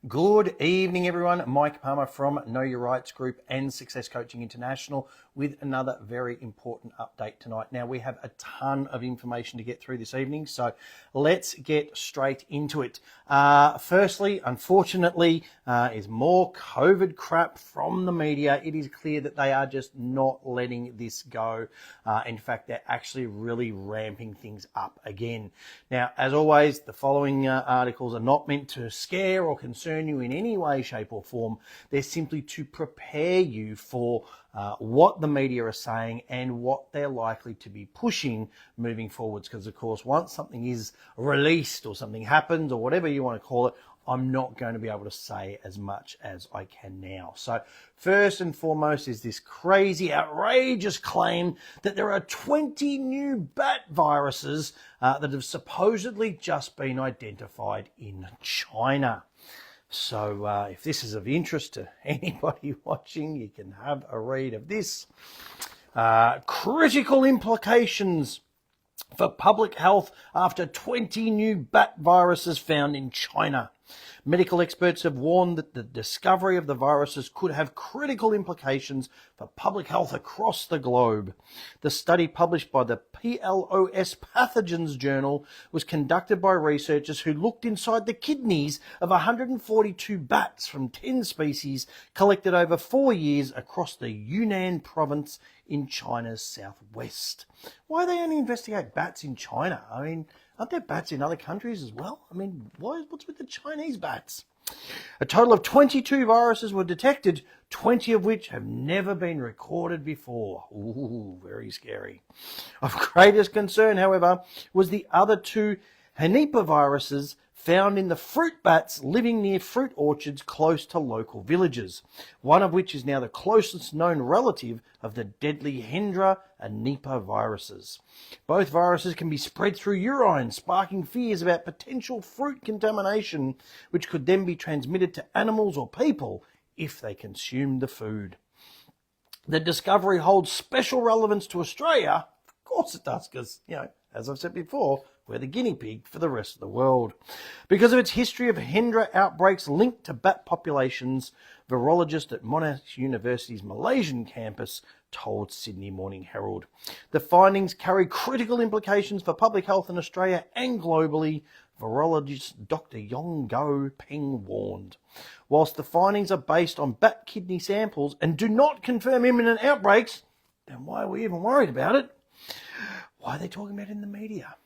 Good evening, everyone. Mike Palmer from Know Your Rights Group and Success Coaching International with another very important update tonight. Now, we have a ton of information to get through this evening, so let's get straight into it. Firstly, unfortunately, is more COVID crap from the media. It is clear that they are just not letting this go. In fact, they're actually really ramping things up again. Now, as always, the following articles are not meant to scare or concern you in any way, shape or form. They're simply to prepare you for what the media are saying and what they're likely to be pushing moving forwards. Because, of course, once something is released or something happens or whatever you want to call it, I'm not going to be able to say as much as I can now. So first and foremost is this crazy, outrageous claim that there are 20 new bat viruses that have supposedly just been identified in China. So if this is of interest to anybody watching, you can have a read of this. Critical implications for public health after 20 new bat viruses found in China. Medical experts have warned that the discovery of the viruses could have critical implications for public health across the globe. The study, published by the PLOS Pathogens Journal, was conducted by researchers who looked inside the kidneys of 142 bats from 10 species collected over 4 years across the Yunnan province in China's southwest. Why do they only investigate bats in China? I mean, aren't there bats in other countries as well? I mean, what's with the Chinese bats? A total of 22 viruses were detected, 20 of which have never been recorded before. Ooh, very scary. Of greatest concern, however, was the other two Nipah viruses found in the fruit bats living near fruit orchards close to local villages, one of which is now the closest known relative of the deadly Hendra and Nipah viruses. Both viruses can be spread through urine, sparking fears about potential fruit contamination, which could then be transmitted to animals or people if they consumed the food. The discovery holds special relevance to Australia. Of course it does, because, as I've said before, we're the guinea pig for the rest of the world. Because of its history of Hendra outbreaks linked to bat populations, virologist at Monash University's Malaysian campus told Sydney Morning Herald. The findings carry critical implications for public health in Australia and globally, virologist Dr. Yong Go Peng warned. Whilst the findings are based on bat kidney samples and do not confirm imminent outbreaks, then why are we even worried about it? Why are they talking about it in the media?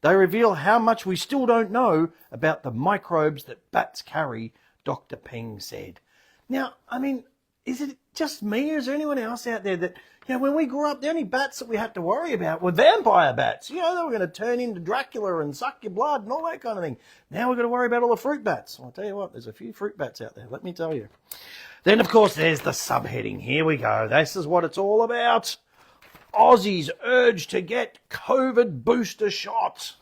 They reveal how much we still don't know about the microbes that bats carry, Dr. Peng said. Now, I mean, is it just me or is there anyone else out there that, when we grew up, the only bats that we had to worry about were vampire bats. They were going to turn into Dracula and suck your blood and all that kind of thing. Now we're going to worry about all the fruit bats. I'll tell you what, there's a few fruit bats out there, let me tell you. Then, of course, there's the subheading. Here we go. This is what it's all about. Aussies urged to get COVID booster shots.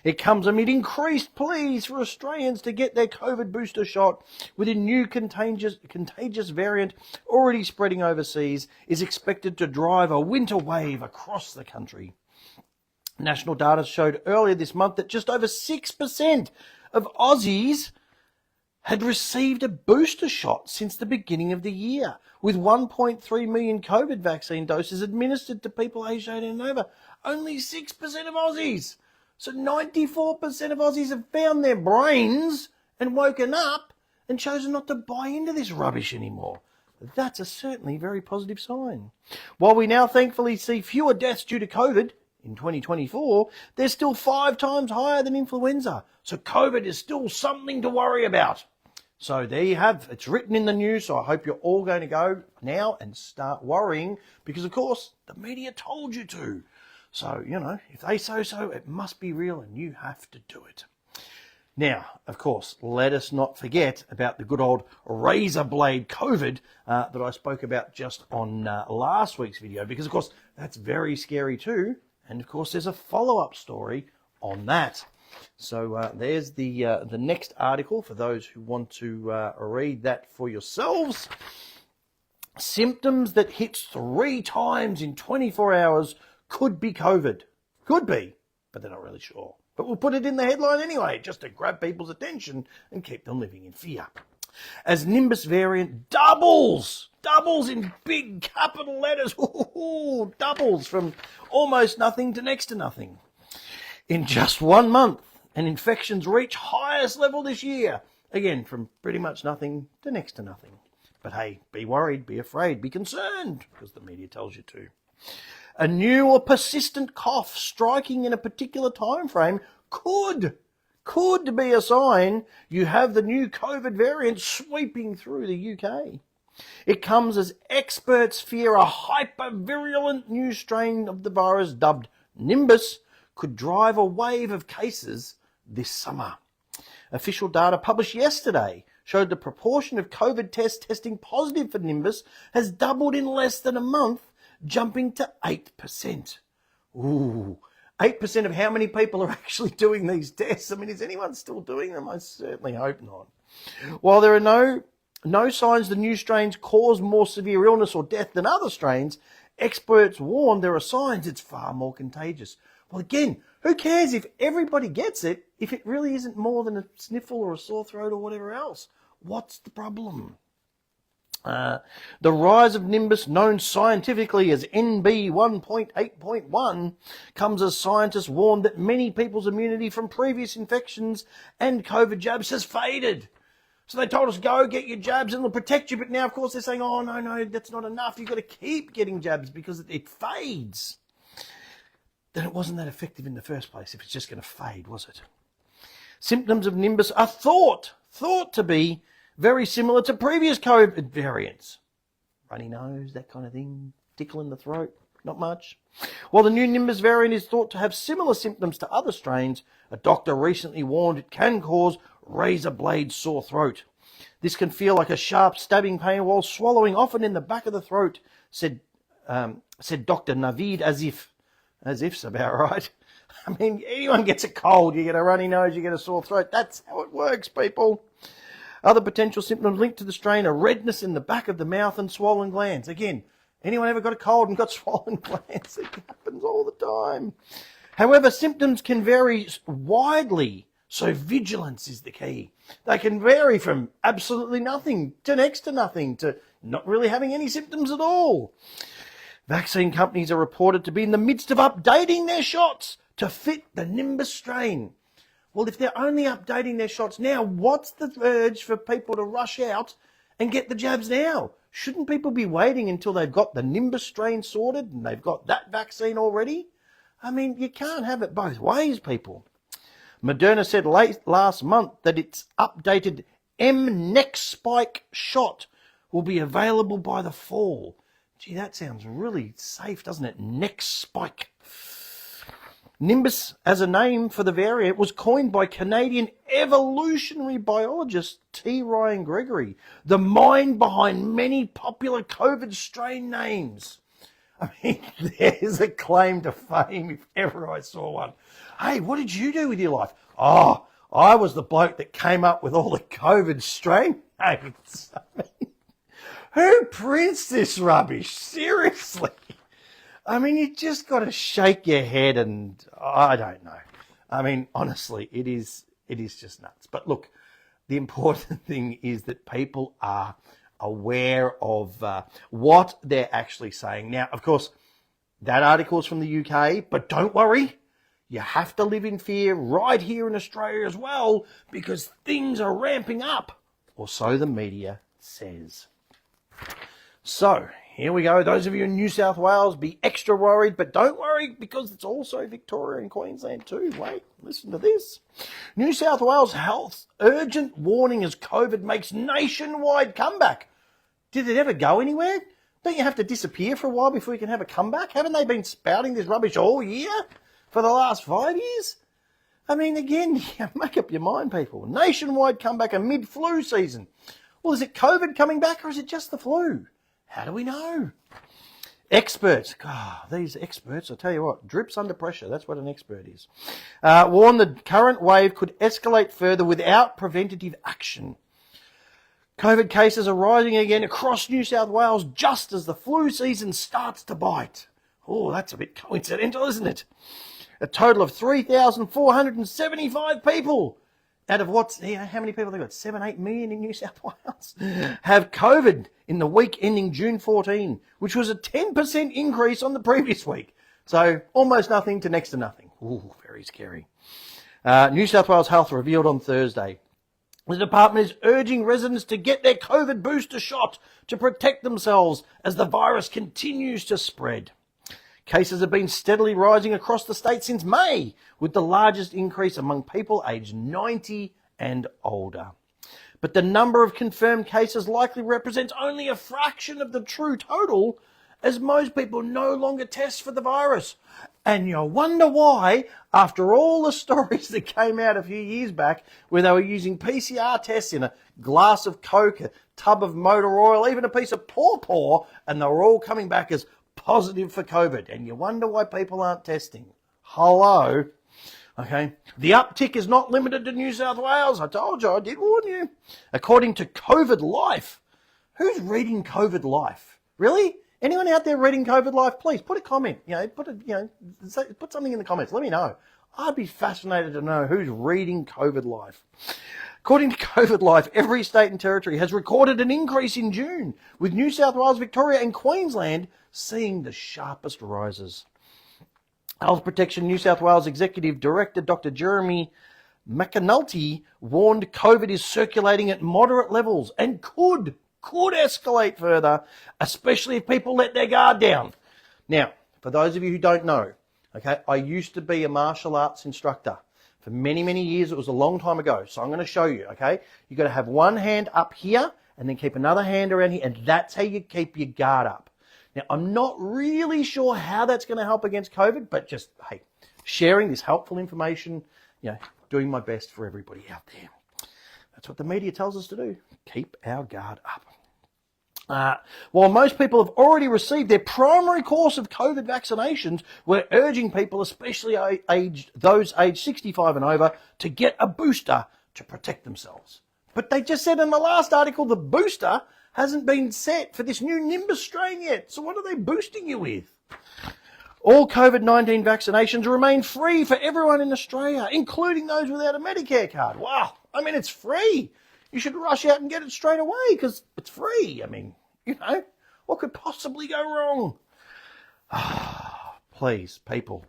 It comes amid increased pleas for Australians to get their COVID booster shot, with a new contagious variant already spreading overseas is expected to drive a winter wave across the country. National data showed earlier this month that just over 6% of Aussies had received a booster shot since the beginning of the year, with 1.3 million COVID vaccine doses administered to people aged 18 and over. Only 6% of Aussies. So 94% of Aussies have found their brains and woken up and chosen not to buy into this rubbish anymore. That's a certainly very positive sign. While we now thankfully see fewer deaths due to COVID in 2024, they're still 5 times higher than influenza. So COVID is still something to worry about. So there you have, it's written in the news, so I hope you're all going to go now and start worrying because, of course, the media told you to. So, if they say so, it must be real and you have to do it. Now, of course, let us not forget about the good old razor blade COVID that I spoke about just on last week's video because, of course, that's very scary too. And, of course, there's a follow-up story on that. So there's the next article for those who want to read that for yourselves. Symptoms that hits 3 times in 24 hours could be COVID. Could be, but they're not really sure. But we'll put it in the headline anyway, just to grab people's attention and keep them living in fear. As Nimbus variant doubles in big capital letters, doubles from almost nothing to next to nothing. In just 1 month, and infections reach highest level this year. Again, from pretty much nothing to next to nothing. But hey, be worried, be afraid, be concerned, because the media tells you to. A new or persistent cough striking in a particular time frame could be a sign you have the new COVID variant sweeping through the UK. It comes as experts fear a hyper-virulent new strain of the virus dubbed Nimbus could drive a wave of cases this summer. Official data published yesterday showed the proportion of COVID tests testing positive for Nimbus has doubled in less than a month, jumping to 8%. Ooh, 8% of how many people are actually doing these tests? I mean, is anyone still doing them? I certainly hope not. While there are no signs the new strains cause more severe illness or death than other strains, experts warn there are signs it's far more contagious. Well, again, who cares if everybody gets it if it really isn't more than a sniffle or a sore throat or whatever else? What's the problem? The rise of Nimbus, known scientifically as NB 1.8.1, comes as scientists warn that many people's immunity from previous infections and COVID jabs has faded. So they told us, go get your jabs and they'll protect you. But now, of course, they're saying, oh, no, that's not enough. You've got to keep getting jabs because it fades. Then it wasn't that effective in the first place if it's just going to fade, was it? Symptoms of Nimbus are thought to be very similar to previous COVID variants. Runny nose, that kind of thing, tickle in the throat, not much. While the new Nimbus variant is thought to have similar symptoms to other strains, a doctor recently warned it can cause razor blade sore throat. This can feel like a sharp stabbing pain while swallowing, often in the back of the throat, said Dr. Naveed, as if's about right. I mean, anyone gets a cold, you get a runny nose, you get a sore throat. That's how it works, people. Other potential symptoms linked to the strain are redness in the back of the mouth and swollen glands. Again, anyone ever got a cold and got swollen glands? It happens all the time. However, symptoms can vary widely, so vigilance is the key. They can vary from absolutely nothing to next to nothing to not really having any symptoms at all. Vaccine companies are reported to be in the midst of updating their shots to fit the Nimbus strain. Well, if they're only updating their shots now, what's the urge for people to rush out and get the jabs now? Shouldn't people be waiting until they've got the Nimbus strain sorted and they've got that vaccine already? I mean, you can't have it both ways, people. Moderna said late last month that its updated next spike shot will be available by the fall. Gee, that sounds really safe, doesn't it? Next spike. Nimbus, as a name for the variant, was coined by Canadian evolutionary biologist T. Ryan Gregory, the mind behind many popular COVID strain names. I mean, there's a claim to fame if ever I saw one. Hey, what did you do with your life? Oh, I was the bloke that came up with all the COVID strain names. I mean, who prints this rubbish? Seriously. I mean, you just got to shake your head and I don't know. I mean, honestly, it is just nuts. But look, the important thing is that people are aware of what they're actually saying. Now, of course, that article is from the UK, but don't worry. You have to live in fear right here in Australia as well because things are ramping up, or so the media says. So, here we go. Those of you in New South Wales, be extra worried, but don't worry because it's also Victoria and Queensland too. Wait, listen to this. New South Wales Health urgent warning as COVID makes nationwide comeback. Did it ever go anywhere? Don't you have to disappear for a while before you can have a comeback? Haven't they been spouting this rubbish all year for the last 5 years? I mean, again, make up your mind, people. Nationwide comeback amid flu season. Well, is it COVID coming back or is it just the flu? How do we know? Experts, these experts, I tell you what, drips under pressure. That's what an expert is. Warn the current wave could escalate further without preventative action. COVID cases are rising again across New South Wales just as the flu season starts to bite. Oh, that's a bit coincidental, isn't it? A total of 3,475 people out of how many people they got? 8 million in New South Wales have COVID in the week ending June 14, which was a 10% increase on the previous week. So almost nothing to next to nothing. Ooh, very scary. New South Wales Health revealed on Thursday the department is urging residents to get their COVID booster shot to protect themselves as the virus continues to spread. Cases have been steadily rising across the state since May, with the largest increase among people aged 90 and older. But the number of confirmed cases likely represents only a fraction of the true total, as most people no longer test for the virus. And you wonder why, after all the stories that came out a few years back where they were using PCR tests in a glass of Coke, a tub of motor oil, even a piece of pawpaw, and they were all coming back as positive for COVID. And you wonder why people aren't testing. Hello? Okay. The uptick is not limited to New South Wales. I told you, I did warn you. According to COVID Life. Who's reading COVID Life? Really? Anyone out there reading COVID Life, please put a comment. Put something in the comments. Let me know. I'd be fascinated to know who's reading COVID Life. According to COVID Life, every state and territory has recorded an increase in June, with New South Wales, Victoria and Queensland seeing the sharpest rises. Health Protection New South Wales Executive Director Dr. Jeremy McAnulty warned COVID is circulating at moderate levels and could escalate further, especially if people let their guard down. Now, for those of you who don't know, okay, I used to be a martial arts instructor for many, many years. It was a long time ago. So I'm going to show you, okay? You've got to have one hand up here and then keep another hand around here, and that's how you keep your guard up. Now, I'm not really sure how that's going to help against COVID, but just, hey, sharing this helpful information, doing my best for everybody out there. That's what the media tells us to do. Keep our guard up. While most people have already received their primary course of COVID vaccinations, we're urging people, especially those aged 65 and over, to get a booster to protect themselves. But they just said in the last article the booster hasn't been set for this new Nimbus strain yet. So what are they boosting you with? All COVID-19 vaccinations remain free for everyone in Australia, including those without a Medicare card. Wow. I mean, it's free. You should rush out and get it straight away because it's free. I mean, what could possibly go wrong? Please, people,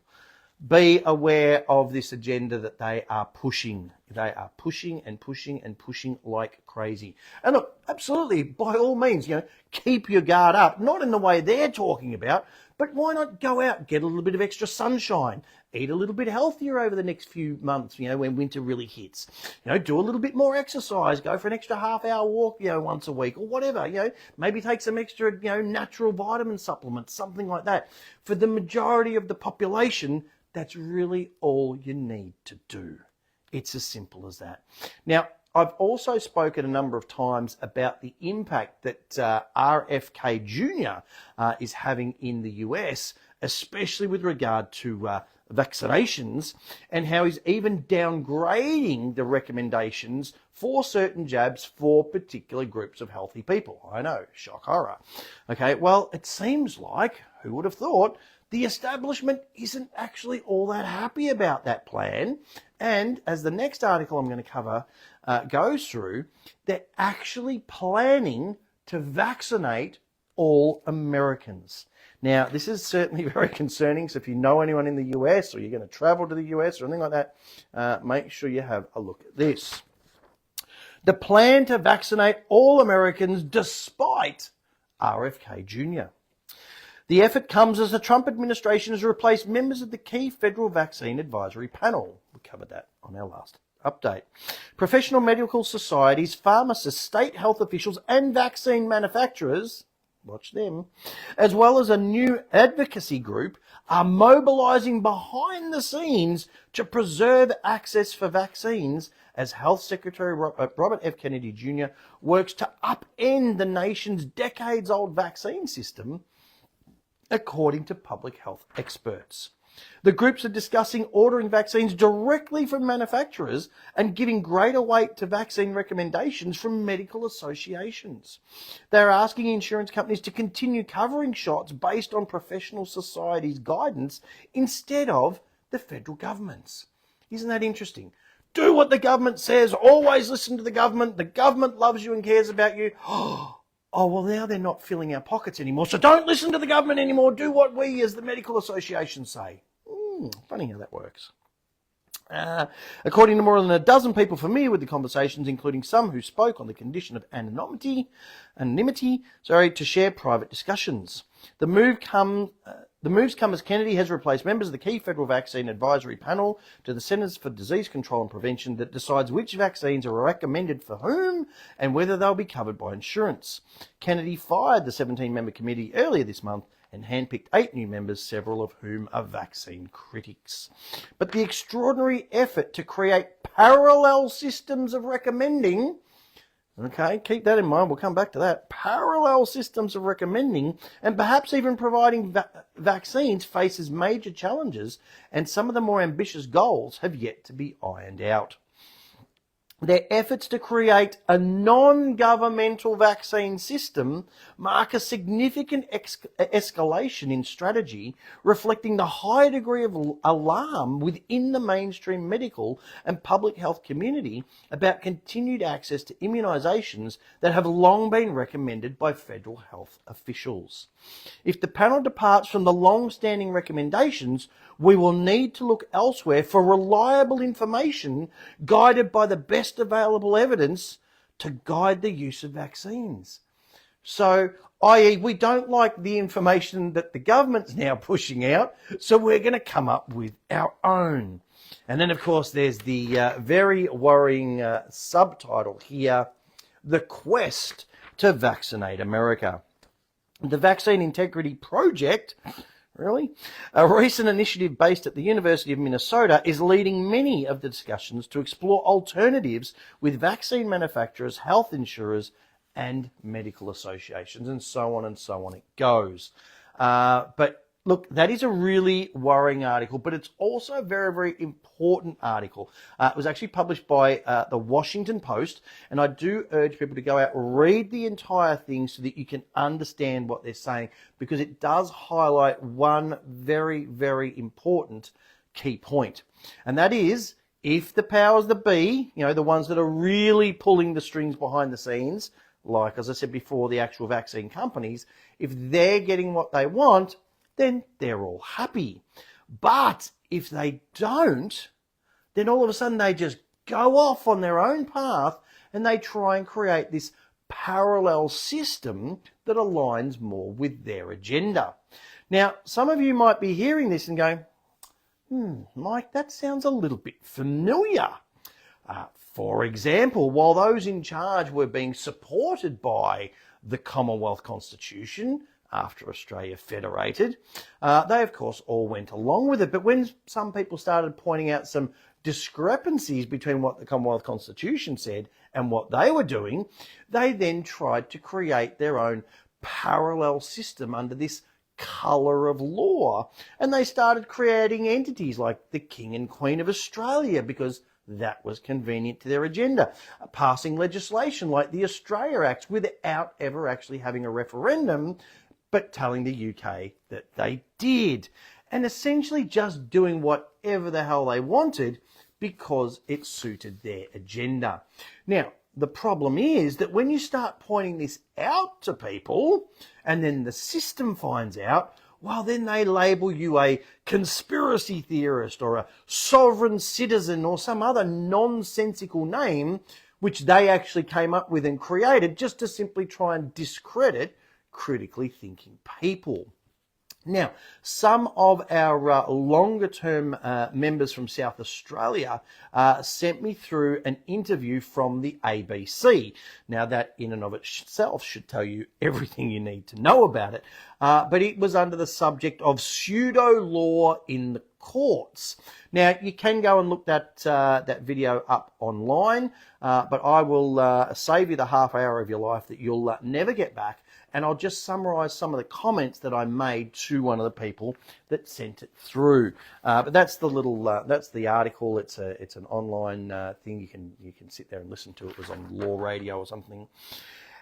be aware of this agenda that they are pushing. They are pushing and pushing and pushing like crazy. And look, absolutely, by all means, keep your guard up. Not in the way they're talking about, but why not go out and get a little bit of extra sunshine? Eat a little bit healthier over the next few months, when winter really hits. Do a little bit more exercise. Go for an extra half-hour walk, once a week or whatever. Maybe take some extra, natural vitamin supplements, something like that. For the majority of the population, that's really all you need to do. It's as simple as that. Now, I've also spoken a number of times about the impact that RFK Jr. Is having in the US, especially with regard to vaccinations, and how he's even downgrading the recommendations for certain jabs for particular groups of healthy people. I know, shock horror. Okay, well, it seems like, who would have thought, the establishment isn't actually all that happy about that plan. And as the next article I'm going to cover goes through, they're actually planning to vaccinate all Americans. Now, this is certainly very concerning. So if you know anyone in the US or you're going to travel to the US or anything like that, make sure you have a look at this. The plan to vaccinate all Americans despite RFK Jr. The effort comes as the Trump administration has replaced members of the key federal vaccine advisory panel. We covered that on our last update. Professional medical societies, pharmacists, state health officials, and vaccine manufacturers, watch them, as well as a new advocacy group, are mobilising behind the scenes to preserve access for vaccines as Health Secretary Robert F. Kennedy Jr. works to upend the nation's decades-old vaccine system, according to public health experts. The groups are discussing ordering vaccines directly from manufacturers and giving greater weight to vaccine recommendations from medical associations. They're asking insurance companies to continue covering shots based on professional societies' guidance instead of the federal governments. Isn't that interesting? Do what the government says. Always listen to the government. The government loves you and cares about you. Oh, well, now they're not filling our pockets anymore. So don't listen to the government anymore. Do what we as the medical association say. Funny how that works. According to more than a dozen people familiar with the conversations, including some who spoke on the condition of anonymity, to share private discussions. The moves come as Kennedy has replaced members of the key federal vaccine advisory panel to the Centers for Disease Control and Prevention that decides which vaccines are recommended for whom and whether they'll be covered by insurance. Kennedy fired the 17-member committee earlier this month and handpicked 8 new members, several of whom are vaccine critics. But the extraordinary effort to create parallel systems of recommending, okay, keep that in mind, we'll come back to that, parallel systems of recommending and perhaps even providing vaccines faces major challenges, and some of the more ambitious goals have yet to be ironed out. Their efforts to create a non-governmental vaccine system mark a significant escalation in strategy, reflecting the high degree of alarm within the mainstream medical and public health community about continued access to immunisations that have long been recommended by federal health officials. If the panel departs from the long-standing recommendations, we will need to look elsewhere for reliable information guided by the best available evidence to guide the use of vaccines. So, i.e., we don't like the information that the government's now pushing out, so we're going to come up with our own. And then, of course, there's the very worrying subtitle here, The Quest to Vaccinate America. The Vaccine Integrity Project, really? A recent initiative based at the University of Minnesota is leading many of the discussions to explore alternatives with vaccine manufacturers, health insurers, and medical associations, and so on it goes. But look, that is a really worrying article, but it's also a very, very important article. It was actually published by the Washington Post, and I do urge people to go out and read the entire thing so that you can understand what they're saying, because it does highlight one very, very important key point. And that is, if the powers that be, the ones that are really pulling the strings behind the scenes, like, as I said before, the actual vaccine companies, if they're getting what they want, then they're all happy. But if they don't, then all of a sudden they just go off on their own path and they try and create this parallel system that aligns more with their agenda. Now, some of you might be hearing this and going, Mike, that sounds a little bit familiar. For example, while those in charge were being supported by the Commonwealth Constitution after Australia federated, they of course all went along with it. But when some people started pointing out some discrepancies between what the Commonwealth Constitution said and what they were doing, they then tried to create their own parallel system under this colour of law. And they started creating entities like the King and Queen of Australia because that was convenient to their agenda, passing legislation like the Australia Act without ever actually having a referendum, but telling the UK that they did, and essentially just doing whatever the hell they wanted because it suited their agenda. Now, the problem is that when you start pointing this out to people and then the system finds out, well, then they label you a conspiracy theorist or a sovereign citizen or some other nonsensical name which they actually came up with and created just to simply try and discredit critically thinking people. Now, some of our longer-term members from South Australia sent me through an interview from the ABC. Now, that in and of itself should tell you everything you need to know about it, but it was under the subject of pseudo-law in the courts. Now, you can go and look that video up online, but I will save you the half hour of your life that you'll never get back. And I'll just summarise some of the comments that I made to one of the people that sent it through. But that's the little, that's the article. It's an online thing. You can sit there and listen to it. It was on Law Radio or something.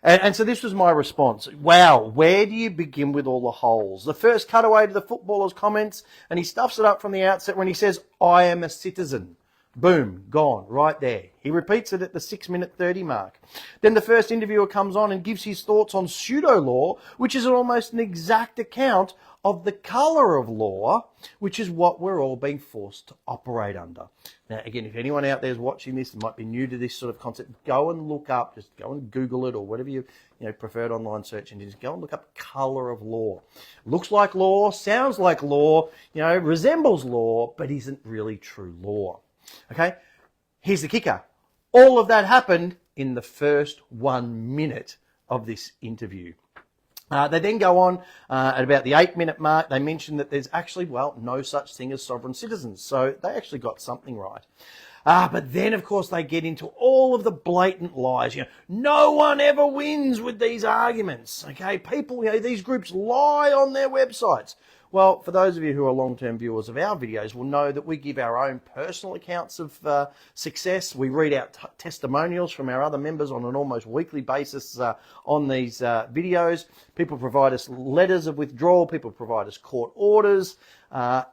And so this was my response. Wow, where do you begin with all the holes? The first cutaway to the footballer's comments, and he stuffs it up from the outset when he says, I am a citizen. Boom, gone, right there. He repeats it at the 6-minute 30 mark. Then the first interviewer comes on and gives his thoughts on pseudo law, which is almost an exact account of the colour of law, which is what we're all being forced to operate under. Now, again, if anyone out there is watching this and might be new to this sort of concept, go and look up, just go and Google it or whatever you preferred online search engine. Just go and look up colour of law. Looks like law, sounds like law, resembles law, but isn't really true law. Okay, here's the kicker. All of that happened in the first 1 minute of this interview. They then go on at about the 8-minute mark. They mention that there's actually, no such thing as sovereign citizens. So they actually got something right. But then, of course, they get into all of the blatant lies. No one ever wins with these arguments. Okay, people, these groups lie on their websites. Well, for those of you who are long-term viewers of our videos will know that we give our own personal accounts of success. We read out testimonials from our other members on an almost weekly basis on these videos. People provide us letters of withdrawal. People provide us court orders,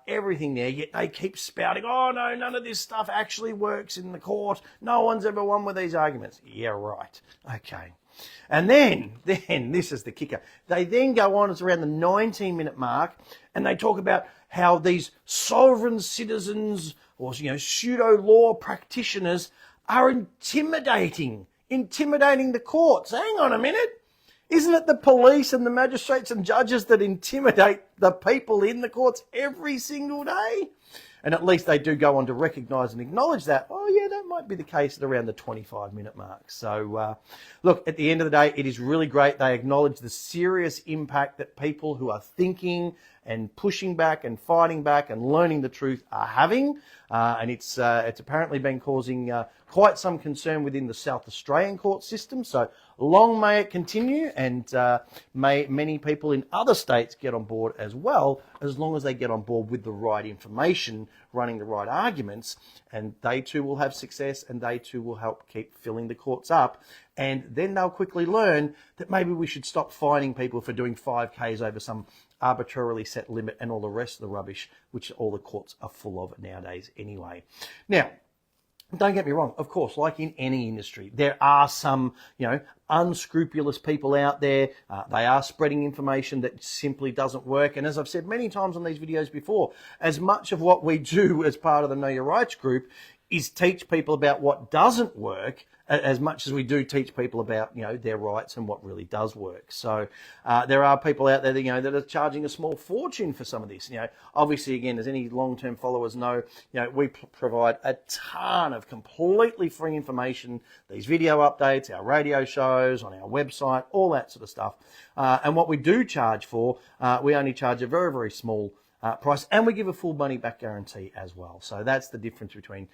everything there. Yet they keep spouting, oh, no, none of this stuff actually works in the court. No one's ever won with these arguments. Yeah, right. Okay. And then this is the kicker. They then go on, it's around the 19-minute mark, and they talk about how these sovereign citizens or pseudo law practitioners are intimidating the courts. Hang on a minute. Isn't it the police and the magistrates and judges that intimidate the people in the courts every single day? And at least they do go on to recognise and acknowledge that, oh yeah, that might be the case at around the 25-minute mark. So look, at the end of the day, it is really great. They acknowledge the serious impact that people who are thinking and pushing back and fighting back and learning the truth are having. And it's apparently been causing quite some concern within the South Australian court system. So long may it continue, and may many people in other states get on board as well, as long as they get on board with the right information, running the right arguments, and they too will have success, and they too will help keep filling the courts up. And then they'll quickly learn that maybe we should stop fining people for doing 5Ks over some arbitrarily set limit and all the rest of the rubbish, which all the courts are full of nowadays anyway. Now, don't get me wrong, of course, like in any industry, there are some, unscrupulous people out there. They are spreading information that simply doesn't work. And as I've said many times on these videos before, as much of what we do as part of the Know Your Rights group is teach people about what doesn't work, as much as we do teach people about, their rights and what really does work. So there are people out there that, that are charging a small fortune for some of this. Obviously, again, as any long-term followers know, we provide a ton of completely free information, these video updates, our radio shows, on our website, all that sort of stuff. And what we do charge for, we only charge a very, very small price, and we give a full money back guarantee as well. So that's the difference between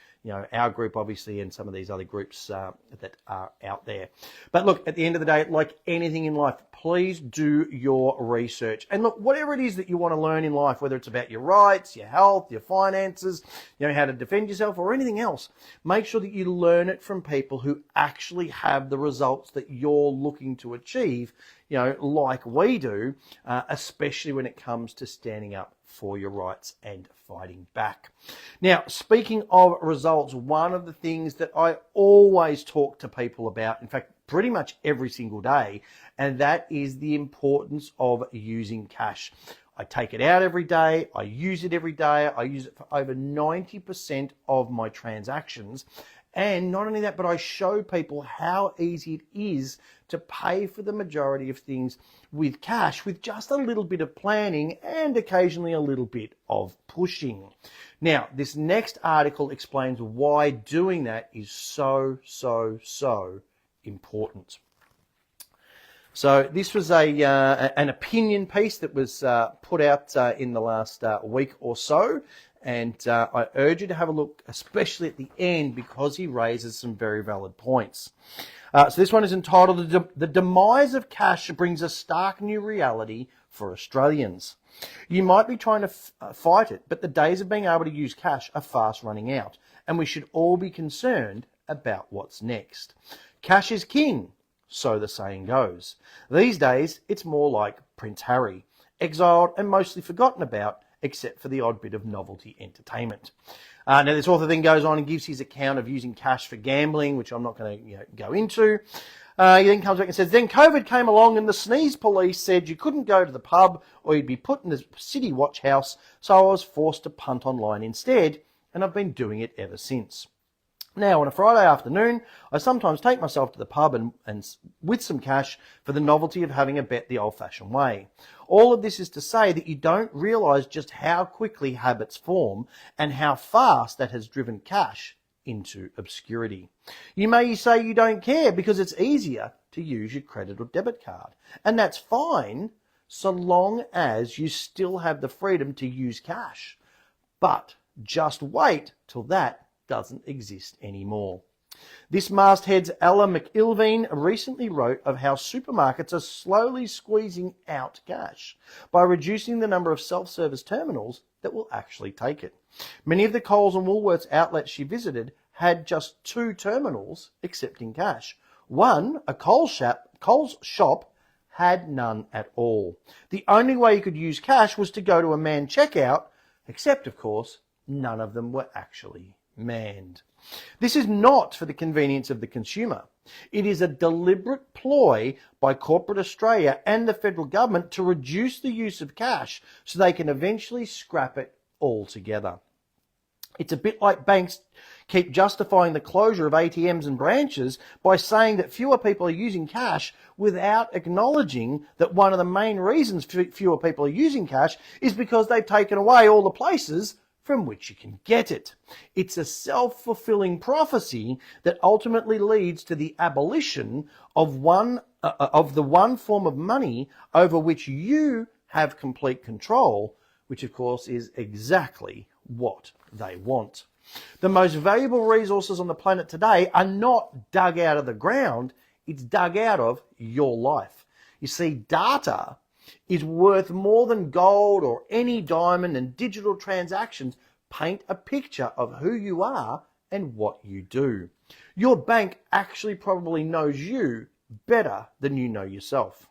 our group obviously and some of these other groups that are out there. But look, at the end of the day, like anything in life, please do your research. And look, whatever it is that you want to learn in life, whether it's about your rights, your health, your finances, how to defend yourself or anything else, make sure that you learn it from people who actually have the results that you're looking to achieve, like we do, especially when it comes to standing up for your rights and fighting back. Now, speaking of results, one of the things that I always talk to people about, in fact, pretty much every single day, and that is the importance of using cash. I take it out every day. I use it every day. I use it for over 90% of my transactions. And not only that, but I show people how easy it is to pay for the majority of things with cash, with just a little bit of planning and occasionally a little bit of pushing. Now, this next article explains why doing that is so important. So this was an opinion piece that was put out in the last week or so. And I urge you to have a look, especially at the end, because he raises some very valid points. So this one is entitled, The Demise of Cash Brings a Stark New Reality for Australians. You might be trying to fight it, but the days of being able to use cash are fast running out, and we should all be concerned about what's next. Cash is king, so the saying goes. These days, it's more like Prince Harry, exiled and mostly forgotten about, except for the odd bit of novelty entertainment. Now, this author then goes on and gives his account of using cash for gambling, which I'm not going to go into. He then comes back and says, then COVID came along and the sneeze police said you couldn't go to the pub or you'd be put in the city watch house, so I was forced to punt online instead, and I've been doing it ever since. Now, on a Friday afternoon, I sometimes take myself to the pub and with some cash for the novelty of having a bet the old-fashioned way. All of this is to say that you don't realise just how quickly habits form and how fast that has driven cash into obscurity. You may say you don't care because it's easier to use your credit or debit card. And that's fine so long as you still have the freedom to use cash. But just wait till that doesn't exist anymore. This masthead's Ella McIlveen recently wrote of how supermarkets are slowly squeezing out cash by reducing the number of self-service terminals that will actually take it. Many of the Coles and Woolworths outlets she visited had just 2 terminals accepting cash. One, a Coles shop, had none at all. The only way you could use cash was to go to a manned checkout, except, of course, none of them were actually manned. This is not for the convenience of the consumer. It is a deliberate ploy by corporate Australia and the federal government to reduce the use of cash so they can eventually scrap it altogether. It's a bit like banks keep justifying the closure of ATMs and branches by saying that fewer people are using cash without acknowledging that one of the main reasons fewer people are using cash is because they've taken away all the places from which you can get it. It's a self-fulfilling prophecy that ultimately leads to the abolition of the one form of money over which you have complete control, which of course is exactly what they want. The most valuable resources on the planet today are not dug out of the ground, it's dug out of your life. You see, data is worth more than gold or any diamond, and digital transactions paint a picture of who you are and what you do. Your bank actually probably knows you better than you know yourself.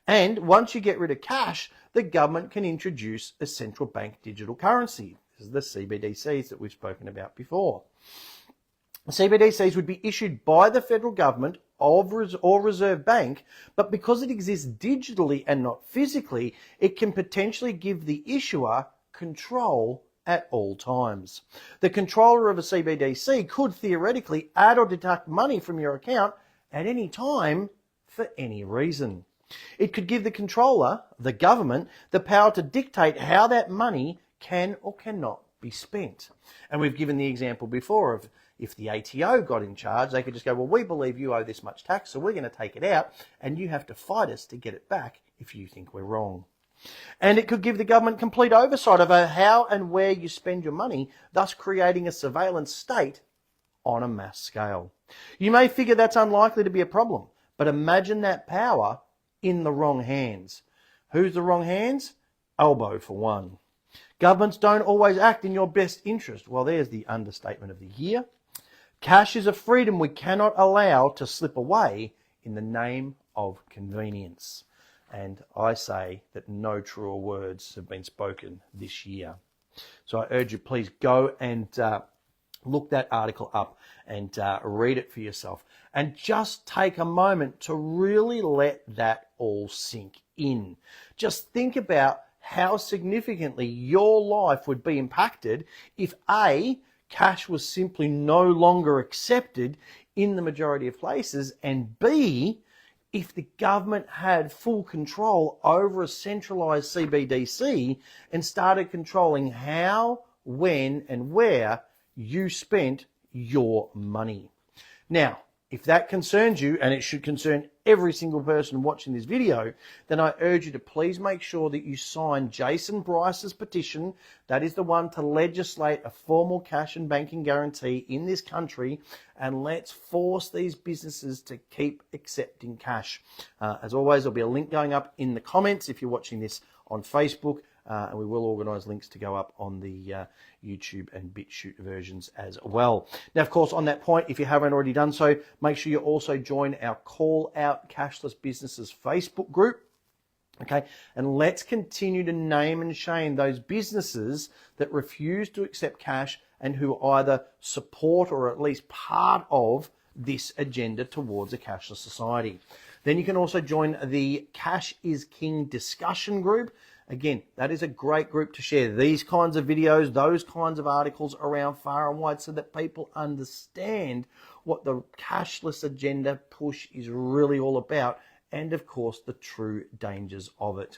And once you get rid of cash, the government can introduce a central bank digital currency. This is the CBDCs that we've spoken about before. CBDCs would be issued by the federal government or Reserve Bank, but because it exists digitally and not physically, it can potentially give the issuer control at all times. The controller of a CBDC could theoretically add or deduct money from your account at any time for any reason. It could give the controller, the government, the power to dictate how that money can or cannot be spent. And we've given the example before of if the ATO got in charge, they could just go, well, we believe you owe this much tax, so we're going to take it out, and you have to fight us to get it back if you think we're wrong. And it could give the government complete oversight over how and where you spend your money, thus creating a surveillance state on a mass scale. You may figure that's unlikely to be a problem, but imagine that power in the wrong hands. Who's the wrong hands? Elbow for one. Governments don't always act in your best interest. Well, there's the understatement of the year. Cash is a freedom we cannot allow to slip away in the name of convenience. And I say that no truer words have been spoken this year. So I urge you, please go and look that article up and read it for yourself. And just take a moment to really let that all sink in. Just think about how significantly your life would be impacted if A, cash was simply no longer accepted in the majority of places, and B, if the government had full control over a centralised CBDC and started controlling how, when and where you spent your money. Now, if that concerns you, and it should concern every single person watching this video, then I urge you to please make sure that you sign Jason Bryce's petition. That is the one to legislate a formal cash and banking guarantee in this country, and let's force these businesses to keep accepting cash. As always, there'll be a link going up in the comments if you're watching this on Facebook. and we will organise links to go up on the YouTube and BitChute versions as well. Now, of course, on that point, if you haven't already done so, make sure you also join our Call Out Cashless Businesses Facebook group. Okay, and let's continue to name and shame those businesses that refuse to accept cash and who either support or at least part of this agenda towards a cashless society. Then you can also join the Cash is King discussion group. Again, that is a great group to share these kinds of videos, those kinds of articles around far and wide so that people understand what the cashless agenda push is really all about, and of course the true dangers of it.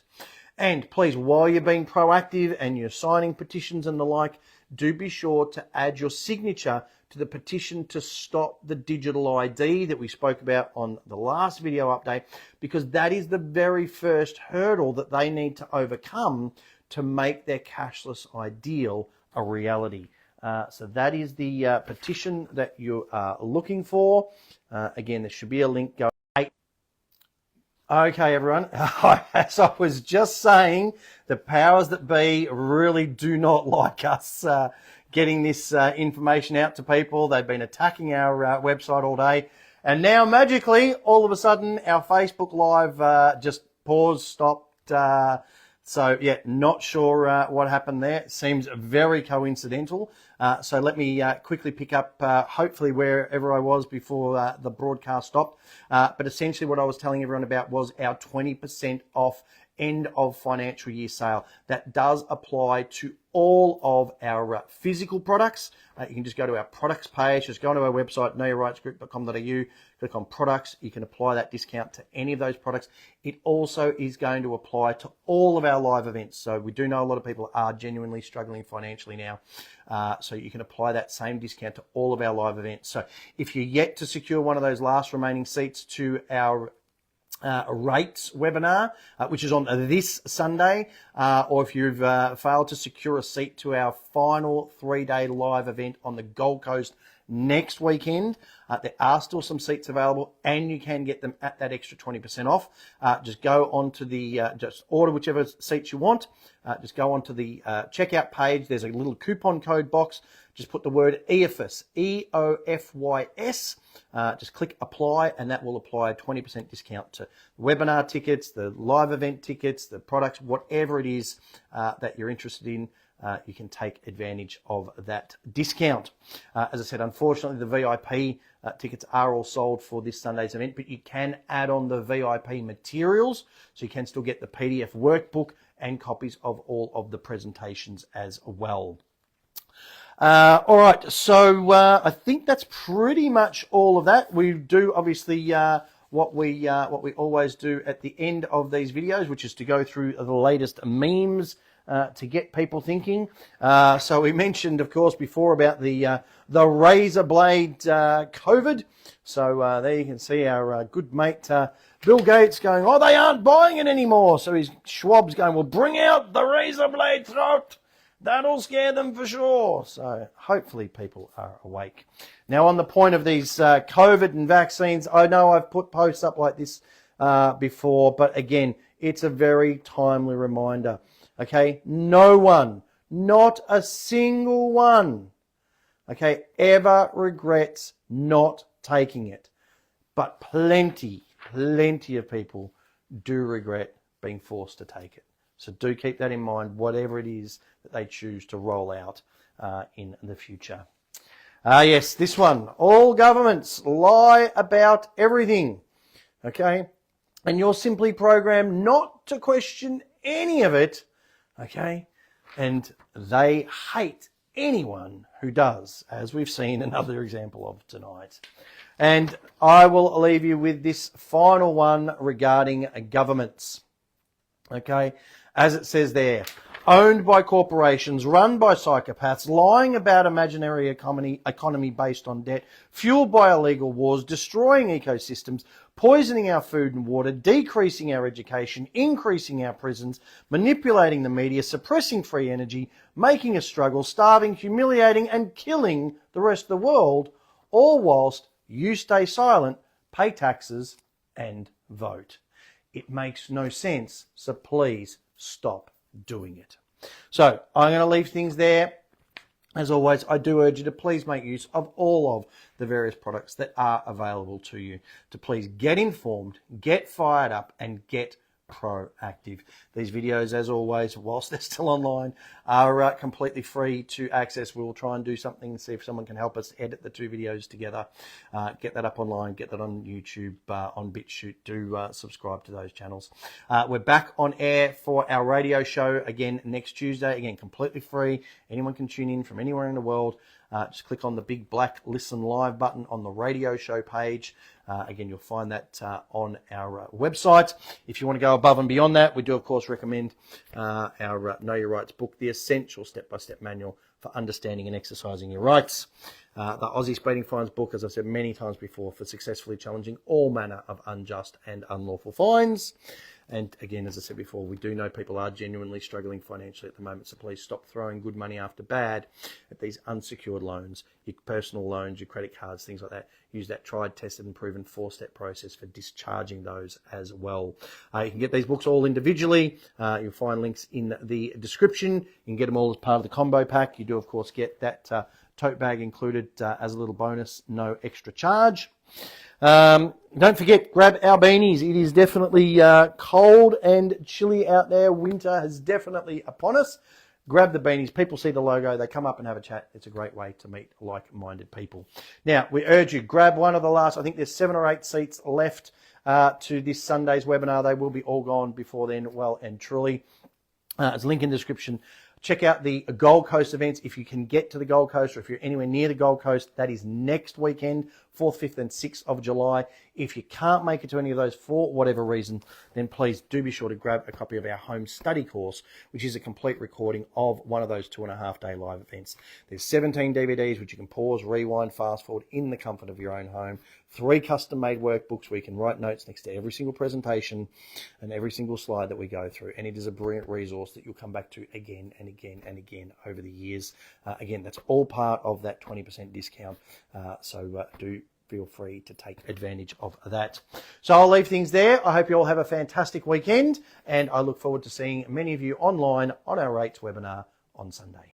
And please, while you're being proactive and you're signing petitions and the like, do be sure to add your signature to the petition to stop the digital ID that we spoke about on the last video update, because that is the very first hurdle that they need to overcome to make their cashless ideal a reality. So that is the petition that you are looking for. Again, there should be a link going. Okay, everyone, as I was just saying, the powers that be really do not like us getting this information out to people. They've been attacking our website all day. And now, magically, all of a sudden, our Facebook Live just paused, stopped. So, yeah, not sure what happened there. It seems very coincidental. So let me quickly pick up, hopefully, wherever I was before the broadcast stopped. But essentially what I was telling everyone about was our 20% off end of financial year sale. That does apply to all of our physical products. You can just go to our products page, just go onto our website, knowyourrightsgroup.com.au, click on products. You can apply that discount to any of those products. It also is going to apply to all of our live events. So we do know a lot of people are genuinely struggling financially now. So you can apply that same discount to all of our live events. So if you're yet to secure one of those last remaining seats to our rates webinar, which is on this Sunday, or if you've failed to secure a seat to our final 3-day live event on the Gold Coast next weekend, there are still some seats available and you can get them at that extra 20% off. Just go onto the, just order whichever seats you want. Just go onto the checkout page. There's a little coupon code box. Just put the word EOFYS, EOFYS. Just click apply and that will apply a 20% discount to webinar tickets, the live event tickets, the products, whatever it is that you're interested in. You can take advantage of that discount. As I said, unfortunately, the VIP tickets are all sold for this Sunday's event, but you can add on the VIP materials, so you can still get the PDF workbook and copies of all of the presentations as well. All right, so I think that's pretty much all of that. We do obviously what we always do at the end of these videos, which is to go through the latest memes to get people thinking. So we mentioned, of course, before about the razor blade COVID. So there you can see our good mate Bill Gates going, oh, they aren't buying it anymore. So his Schwab's going, well, bring out the razor blade throat. That'll scare them for sure. So hopefully people are awake. Now, on the point of these COVID and vaccines, I know I've put posts up like this before, but again, it's a very timely reminder. Okay, no one, not a single one, okay, ever regrets not taking it. But plenty of people do regret being forced to take it. So do keep that in mind, whatever it is that they choose to roll out in the future. Yes, this one. All governments lie about everything. Okay? And you're simply programmed not to question any of it. Okay? And they hate anyone who does, as we've seen another example of tonight. And I will leave you with this final one regarding governments. Okay? As it says there, owned by corporations, run by psychopaths, lying about imaginary economy based on debt, fueled by illegal wars, destroying ecosystems, poisoning our food and water, decreasing our education, increasing our prisons, manipulating the media, suppressing free energy, making us struggle, starving, humiliating and killing the rest of the world, all whilst you stay silent, pay taxes and vote. It makes no sense, so please stop doing it. So I'm going to leave things there. As always, I do urge you to please make use of all of the various products that are available to you, to please get informed, get fired up, and get proactive. These videos, as always, whilst they're still online, are completely free to access. We will try and do something and see if someone can help us edit the two videos together, get that up online, get that on YouTube, on BitChute. Do subscribe to those channels. We're back on air for our radio show again next Tuesday, again completely free. Anyone can tune in from anywhere in the world. Just click on the big black Listen Live button on the radio show page. Again, you'll find that on our website. If you want to go above and beyond that, we do, of course, recommend our Know Your Rights book, The Essential Step-by-Step Manual for Understanding and Exercising Your Rights. The Aussie Speeding Fines book, as I've said many times before, for successfully challenging all manner of unjust and unlawful fines. And again, as I said before, we do know people are genuinely struggling financially at the moment, so please stop throwing good money after bad at these unsecured loans, your personal loans, your credit cards, things like that. Use that tried, tested and proven 4-step process for discharging those as well. You can get these books all individually. You'll find links in the description. You can get them all as part of the combo pack. You do, of course, get that tote bag included as a little bonus, no extra charge. Don't forget, grab our beanies. It is definitely cold and chilly out there. Winter has definitely upon us. Grab the beanies. People see the logo. They come up and have a chat. It's a great way to meet like-minded people. Now, we urge you, grab one of the last, I think there's 7 or 8 seats left to this Sunday's webinar. They will be all gone before then, well and truly. There's a link in the description. Check out the Gold Coast events if you can get to the Gold Coast, or if you're anywhere near the Gold Coast. That is next weekend, 4th, 5th and 6th of July. If you can't make it to any of those for whatever reason, then please do be sure to grab a copy of our home study course, which is a complete recording of one of those 2.5-day live events. There's 17 DVDs which you can pause, rewind, fast forward in the comfort of your own home. 3 custom-made workbooks where you can write notes next to every single presentation and every single slide that we go through. And it is a brilliant resource that you'll come back to again and again and again over the years. Again, that's all part of that 20% discount. So do feel free to take advantage of that. So I'll leave things there. I hope you all have a fantastic weekend, and I look forward to seeing many of you online on our rates webinar on Sunday.